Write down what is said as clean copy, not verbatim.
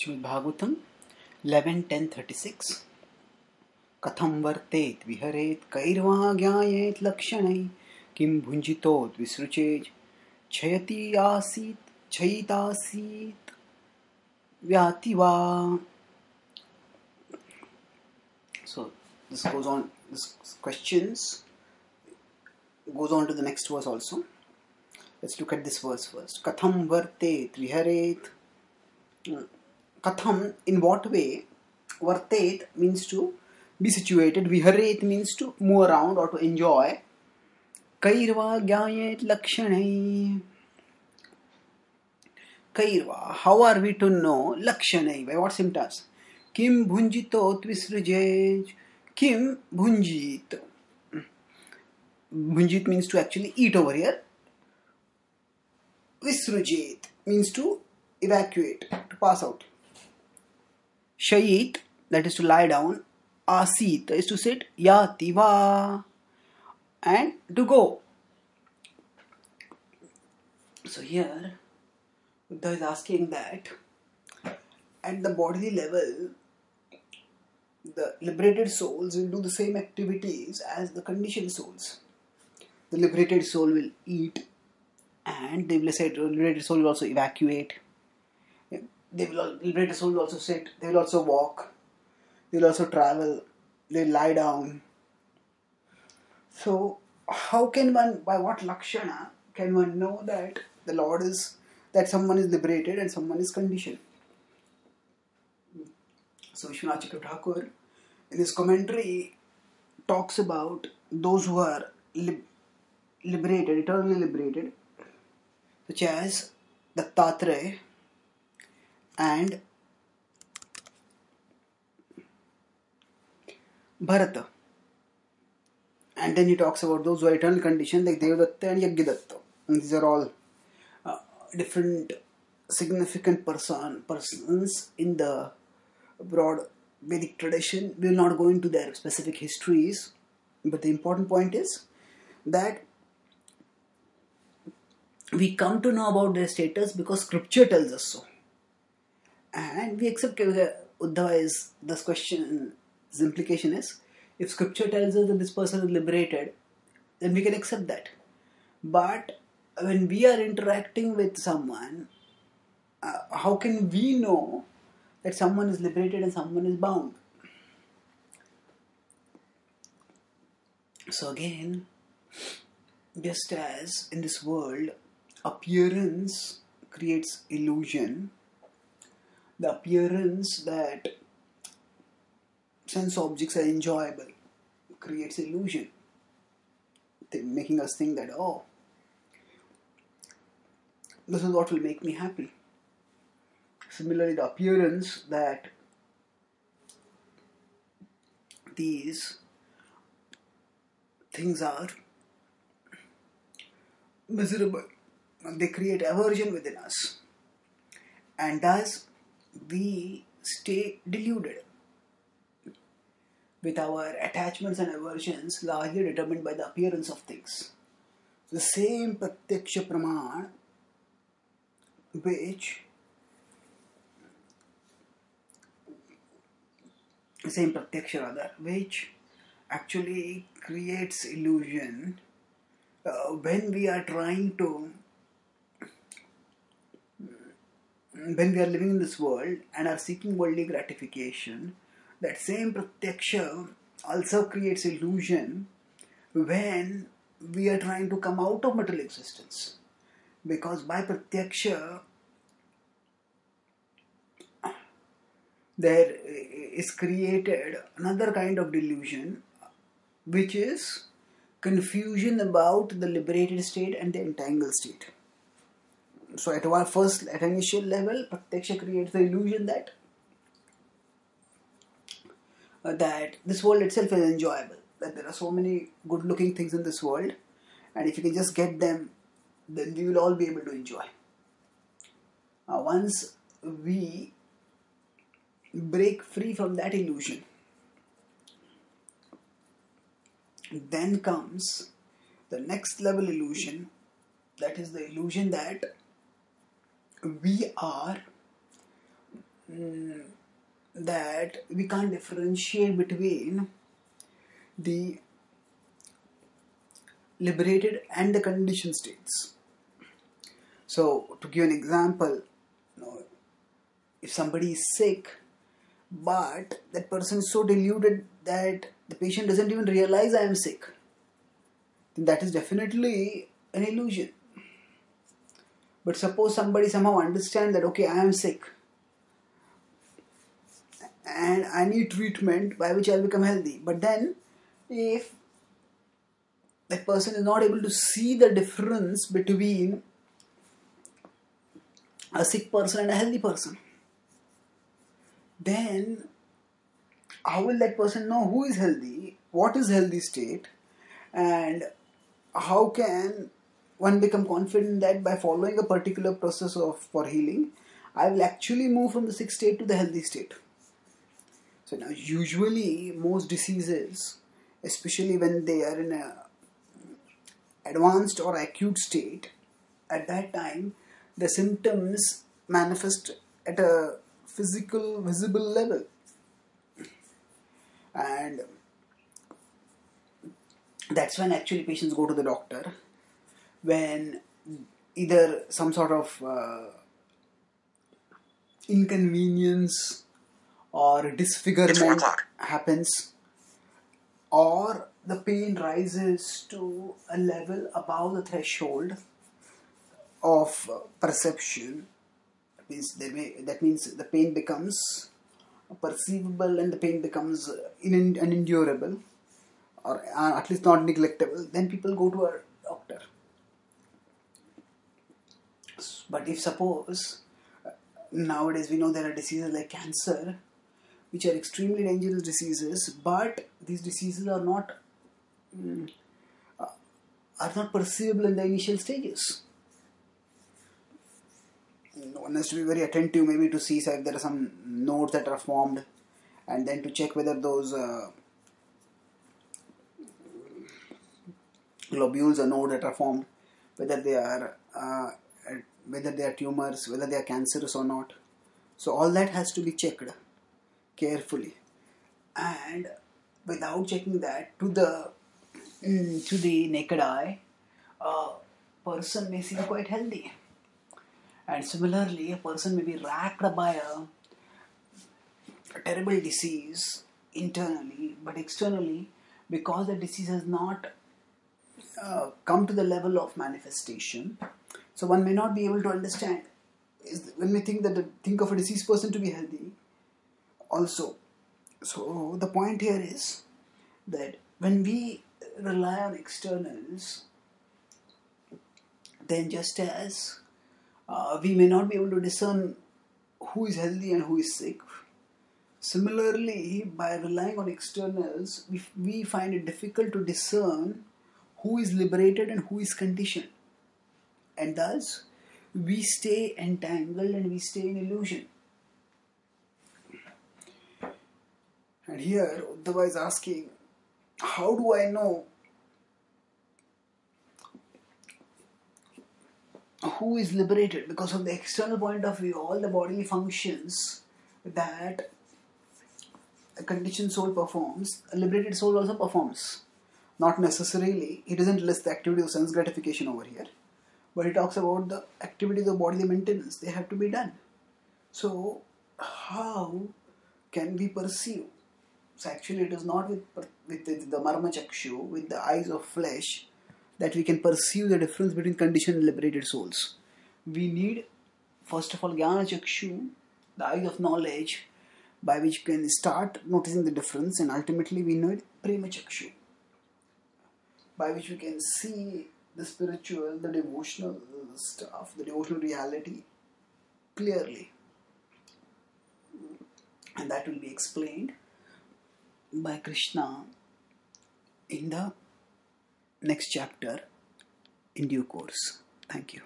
Srimad Bhagavatam 11.10.36 katham vartet viharet kair jñayeta laksanaih kim bhuñjitota visrjec chayitasita yati va. So this goes on, this questions goes on to the next verse also. Let's look at this verse first. Katham vartet viharet. Katham, in what way? Vartet means to be situated. Viharet means to move around or to enjoy. Kairva jñayeta laksanaih. Kairva, how are we to know? Laksanaih, by what symptoms? Kim bhuñjitota visrjec. Kim bhunjit. Bhunjit means to actually eat over here. Visrjec means to evacuate, to pass out. Shayit, that is to lie down. Acyuta is to sit. Yati va, and to go. So here Uddhava is asking that at the bodily level the liberated souls will do the same activities as the conditioned souls. The liberated soul will eat, and the liberated soul will also evacuate. Liberated soul will also sit. They will also walk. They will also travel. They will lie down. So how can one, by what lakshana can one know that the Lord is, that someone is liberated and someone is conditioned? So Acyuta Thakur in his commentary talks about those who are liberated, eternally liberated, such as Dattatreya and Bharata. And then he talks about those who are eternal conditioned like Devadatta and Yajñadatta. And these are all different significant persons in the broad Vedic tradition. We will not go into their specific histories, but the important point is that we come to know about their status because scripture tells us so. And we accept Uddhava is this question, his implication is, if scripture tells us that this person is liberated, then we can accept that. But when we are interacting with someone, how can we know that someone is liberated and someone is bound? So again, just as in this world, appearance creates illusion, the appearance that sense objects are enjoyable creates illusion, making us think that, oh, this is what will make me happy. Similarly, the appearance that these things are miserable, they create aversion within us, and thus we stay deluded with our attachments and aversions largely determined by the appearance of things. The same pratyaksha praman which actually creates illusion when we are living in this world and are seeking worldly gratification. That same pratyaksha also creates illusion when we are trying to come out of material existence. Because by pratyaksha, there is created another kind of delusion, which is confusion about the liberated state and the entangled state. So at an initial level, pratyaksha creates the illusion that this world itself is enjoyable, that there are so many good looking things in this world, and if you can just get them, then we will all be able to enjoy. Once we break free from that illusion, then comes the next level illusion, that is the illusion that we are that we can't differentiate between the liberated and the conditioned states. So, to give an example, if somebody is sick, but that person is so deluded that the patient doesn't even realize I am sick, then that is definitely an illusion. But suppose somebody somehow understands that, okay, I am sick and I need treatment by which I'll become healthy. But then, if that person is not able to see the difference between a sick person and a healthy person, then how will that person know who is healthy, what is healthy state, and how can one become confident that by following a particular process for healing, I will actually move from the sick state to the healthy state. So now usually most diseases, especially when they are in a advanced or acute state, at that time the symptoms manifest at a physical, visible level. And that's when actually patients go to the doctor, when either some sort of inconvenience or disfigurement happens, or the pain rises to a level above the threshold of perception. That means the pain becomes perceivable and the pain becomes unendurable, or at least not neglectable. Then people go to a doctor. But if suppose nowadays we know there are diseases like cancer, which are extremely dangerous diseases, but these diseases are not perceivable in the initial stages. One has to be very attentive, maybe to see if there are some nodes that are formed, and then to check whether those globules or nodes that are formed, whether they are tumors, whether they are cancerous or not. So all that has to be checked carefully, and without checking that to the naked eye, a person may seem quite healthy. And similarly, a person may be racked by a terrible disease internally, but externally, because the disease has not come to the level of manifestation, so one may not be able to understand. When we think of a diseased person to be healthy also. So the point here is that when we rely on externals, then just as we may not be able to discern who is healthy and who is sick, similarly, by relying on externals, we find it difficult to discern who is liberated and who is conditioned. And thus, we stay entangled and we stay in illusion. And here, Uddhava is asking, how do I know who is liberated? Because from the external point of view, all the bodily functions that a conditioned soul performs, a liberated soul also performs. Not necessarily, he doesn't list the activity of sense gratification over here, but he talks about the activities of bodily maintenance. They have to be done. So, how can we perceive? So actually it is not with the marma chakshu, with the eyes of flesh, that we can perceive the difference between conditioned and liberated souls. We need, first of all, jnana chakshu, the eyes of knowledge, by which we can start noticing the difference, and ultimately we need prema chakshu, by which we can see the spiritual, the devotional stuff, the devotional reality clearly. And that will be explained by Krishna in the next chapter in due course. Thank you.